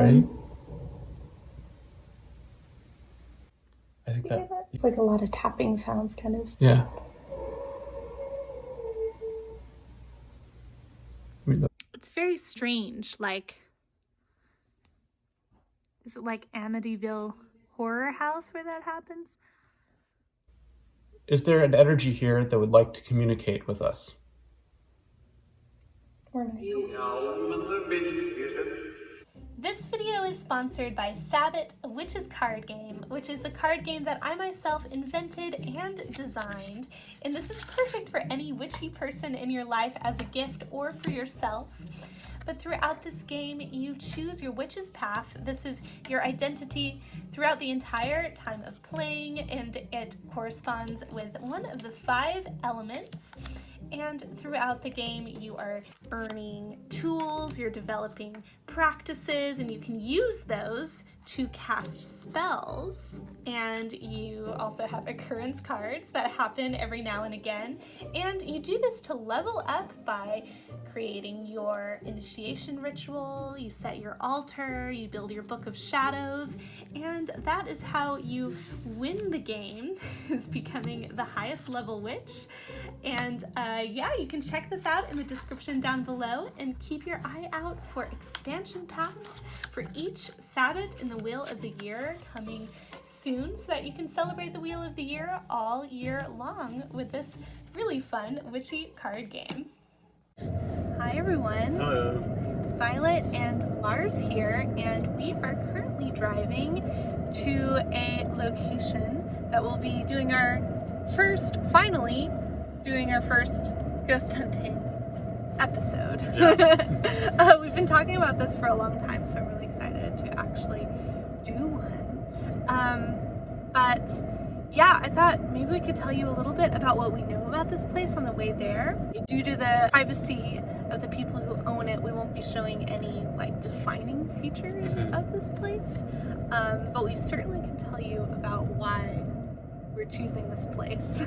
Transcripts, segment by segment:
right? I think that It's like a lot of tapping sounds, kind of. yeah. I mean, It's very strange. Like, is it like Amityville Horror House where that happens? is there an energy here that would like to communicate with us? Or not. This video is sponsored by Sabbat, a witch's card game, which is the card game that I myself invented and designed. And this is perfect for any witchy person in your life as a gift or for yourself. But throughout this game, you choose your witch's path. This is your identity throughout the entire time of playing, and it corresponds with one of the 5 elements. And throughout the game, you are earning tools, you're developing practices, and you can use those to cast spells. And you also have occurrence cards that happen every now and again. And you do this to level up by creating your initiation ritual, you set your altar, you build your book of shadows, and that is how you win the game, is becoming the highest level witch. And yeah, you can check this out in the description down below, and keep your eye out for expansion packs for each Sabbath in the Wheel of the Year coming soon, so that you can celebrate the Wheel of the Year all year long with this really fun witchy card game. Hi everyone. Hello. Violet and Lars here, and we are currently driving to a location that will be doing our first, finally, doing our first ghost hunting episode. Yeah. We've been talking about this for a long time, so I'm really excited to actually do one. But yeah, I thought maybe we could tell you a little bit about what we know about this place on the way there. Due to the privacy of the people who own it, we won't be showing any like defining features of this place. But we certainly can tell you about why we're choosing this place.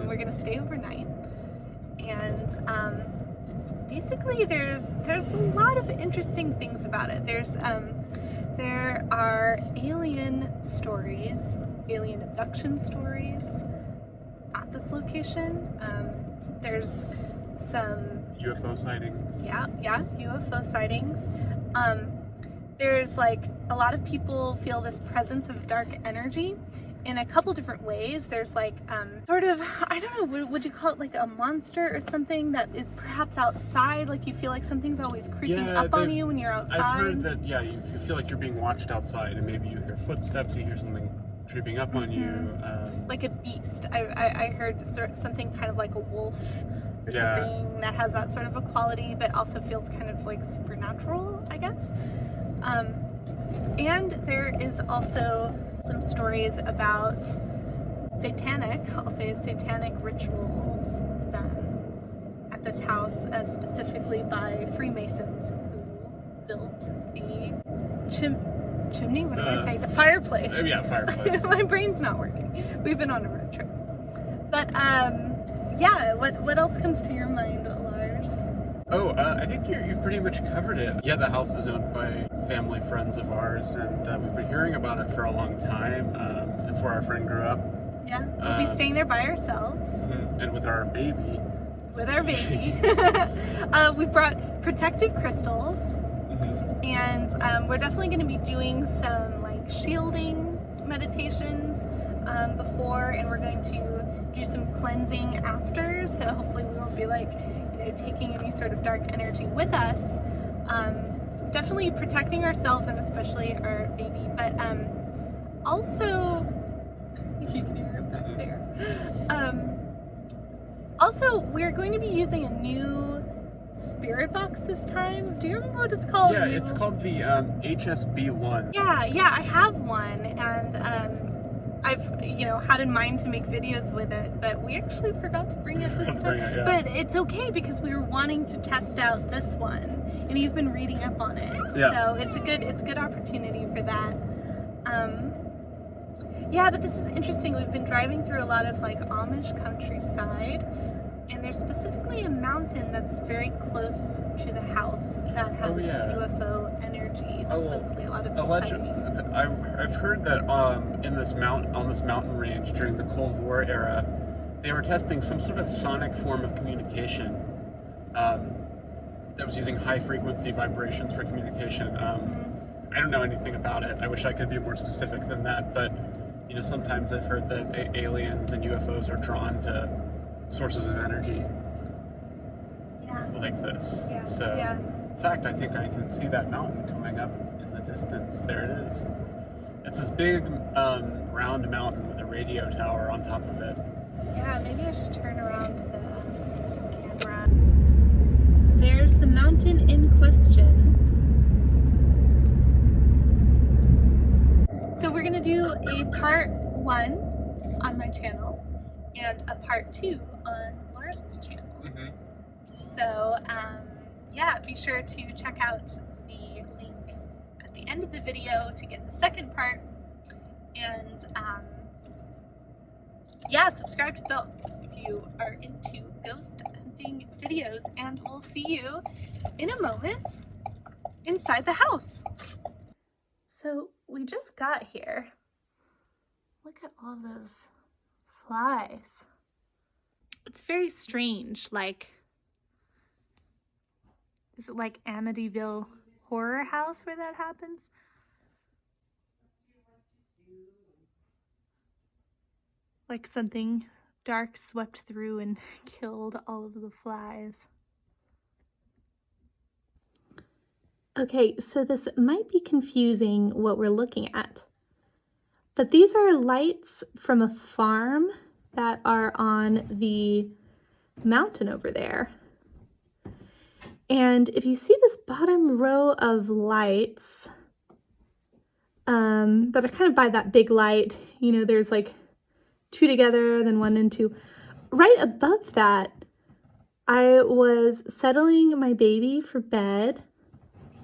We're gonna stay overnight, and basically there's a lot of interesting things about it. There are alien stories, alien abduction stories at this location. There's some UFO sightings. Yeah, UFO sightings. There's like a lot of people feel this presence of dark energy in a couple different ways. There's like sort of, I don't know, would you call it like a monster or something that is perhaps outside? Like you feel like something's always creeping up on you when you're outside. I've heard that, yeah, you feel like you're being watched outside, and maybe you hear footsteps, you hear something creeping up on you. Like a beast. I heard something kind of like a wolf or something that has that sort of a quality, but also feels kind of like supernatural, I guess. And there is also some stories about satanic, I'll say satanic rituals done at this house, specifically by Freemasons who built the chimney? What did I say? The fireplace. Yeah, fireplace. My brain's not working. We've been on a road trip. But yeah, what else comes to your mind, Lars? Oh, I think you've pretty much covered it. Yeah, the house is owned by family friends of ours, and we've been hearing about it for a long time. It's where our friend grew up. Yeah, we'll be staying there by ourselves. And with our baby. With our baby. We brought protective crystals, and we're definitely going to be doing some like shielding meditations before, and we're going to do some cleansing after, so hopefully we won't be like, you know, taking any sort of dark energy with us. Definitely protecting ourselves and especially our baby, but also you can hear it back there. Also, we're going to be using a new spirit box this time. Do you remember what it's called? Yeah, it's called the HSB1. Yeah, I have one, and I've, you know, had in mind to make videos with it, but we actually forgot to bring it this time. But it's okay because we were wanting to test out this one, and you've been reading up on it. Yeah. So it's a good opportunity for that. Yeah, but this is interesting. We've been driving through a lot of like Amish countryside, And there's specifically a mountain that's very close to the house that has UFO energy, supposedly a lot of sightings. I've heard that on this mountain range during the Cold War era, they were testing some sort of sonic form of communication that was using high frequency vibrations for communication. I don't know anything about it. I wish I could be more specific than that, but you know, sometimes I've heard that aliens and UFOs are drawn to sources of energy like this. In fact, I think I can see that mountain coming up in the distance. There it is. It's this big round mountain with a radio tower on top of it. Yeah, maybe I should turn around the camera. There's the mountain in question. So we're gonna do a part 1 on my channel and a part 2 on Lars's channel. So yeah, be sure to check out the link at the end of the video to get the second part, and yeah, subscribe to both if you are into ghost hunting videos, and we'll see you in a moment inside the house. So we just got here. Look at all of those flies. It's very strange. Like, is it like Amityville Horror House where that happens? Like something dark swept through and killed all of the flies. Okay, so this might be confusing what we're looking at, but these are lights from a farm that are on the mountain over there. And if you see this bottom row of lights that are kind of by that big light, you know, there's like 2 together, then 1 and 2. Right above that, I was settling my baby for bed,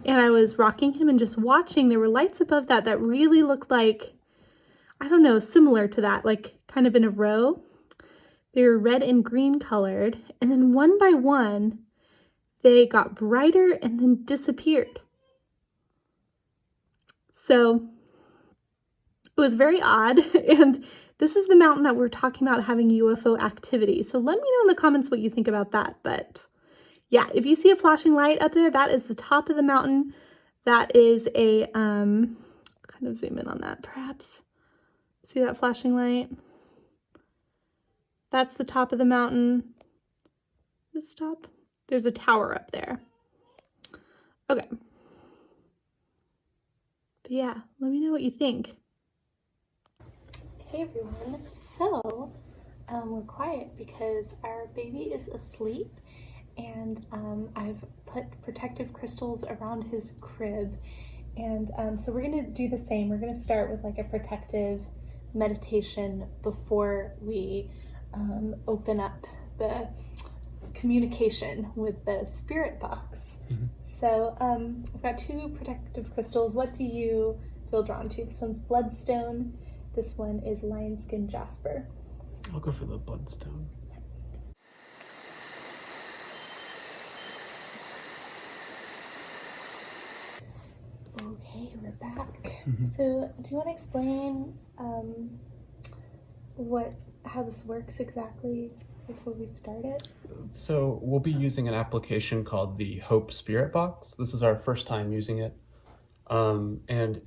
and I was rocking him and just watching. There were lights above that that really looked like, I don't know, similar to that, like kind of in a row. They were red and green colored, and then one by one, they got brighter and then disappeared. So it was very odd, and this is the mountain that we're talking about having UFO activity. So let me know in the comments what you think about that. But yeah, if you see a flashing light up there, that is the top of the mountain. That is a, kind of zoom in on that perhaps. See that flashing light? That's the top of the mountain. This top? There's a tower up there. Okay. But yeah, let me know what you think. Hey everyone. So, we're quiet because our baby is asleep, and I've put protective crystals around his crib, and so we're gonna do the same. We're gonna start with like a protective meditation before we open up the communication with the spirit box. So I've got 2 protective crystals. What do you feel drawn to? This one's bloodstone. This one is lion skin jasper. I'll go for the bloodstone. Okay, we're back. So do you want to explain how this works exactly before we start it? So we'll be using an application called the Hope Spirit Box. This is our first time using it, and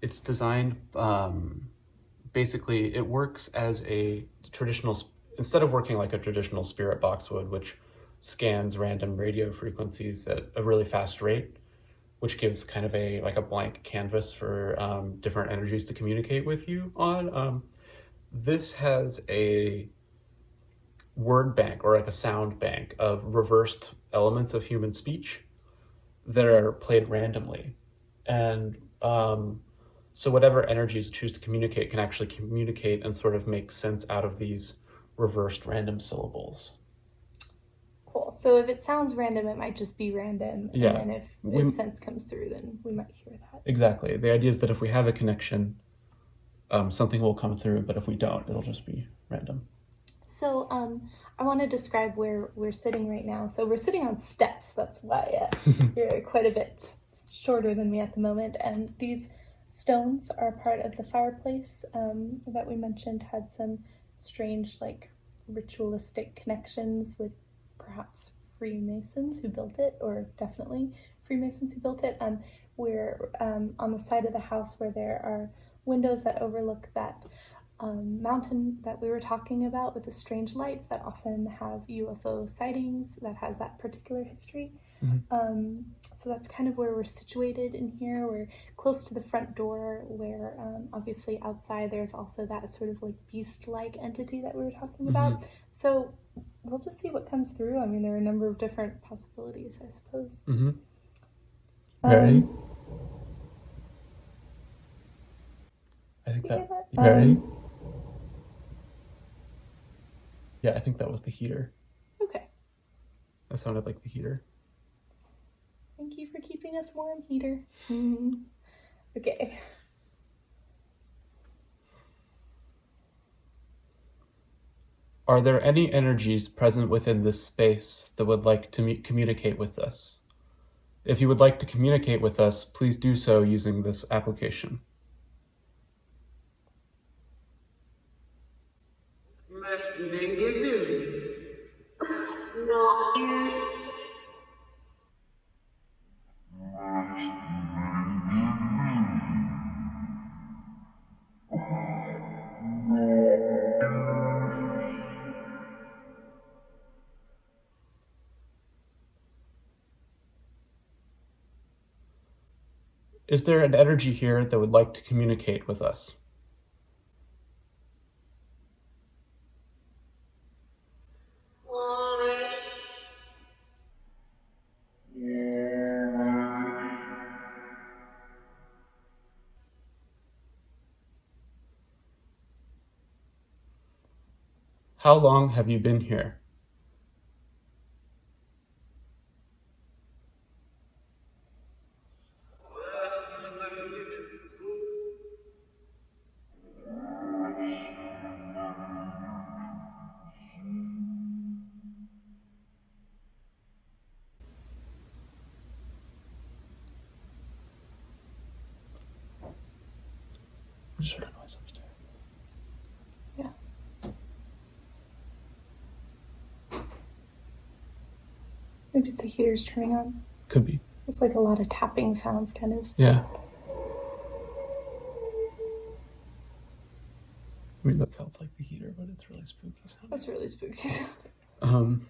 it's designed, basically it works as a traditional, instead of working like a traditional spirit box would, which scans random radio frequencies at a really fast rate, which gives kind of like a blank canvas for different energies to communicate with you on. This has a word bank, or like a sound bank, of reversed elements of human speech that are played randomly. And so whatever energies choose to communicate can actually communicate and sort of make sense out of these reversed random syllables. Cool. So if it sounds random, it might just be random. Yeah. And then if sense comes through, then we might hear that. Exactly. The idea is that if we have a connection, something will come through, but if we don't, it'll just be random. So I want to describe where we're sitting right now. So we're sitting on steps. That's why you're quite a bit shorter than me at the moment. And these stones are part of the fireplace that we mentioned had some strange, like, ritualistic connections with perhaps Freemasons who built it, or definitely Freemasons who built it. We're on the side of the house where there are windows that overlook that mountain that we were talking about with the strange lights that often have UFO sightings, that has that particular history. So that's kind of where we're situated in here. We're close to the front door where obviously outside there's also that sort of like beast-like entity that we were talking about. So we'll just see what comes through. I mean, there are a number of different possibilities, I suppose. Ready? I think that. Ready? Yeah, I think that was the heater. Okay. That sounded like the heater. Thank you for keeping us warm, heater. Okay. Are there any energies present within this space that would like to communicate with us? If you would like to communicate with us, please do so using this application. Is there an energy here that would like to communicate with us? How long have you been here? I just heard a noise upstairs. Yeah. Maybe it's the heater's turning on. Could be. It's like a lot of tapping sounds, kind of. Yeah. I mean, that sounds like the heater, but it's really spooky sound. That's really spooky sound.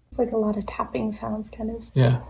It's like a lot of tapping sounds, kind of. Yeah.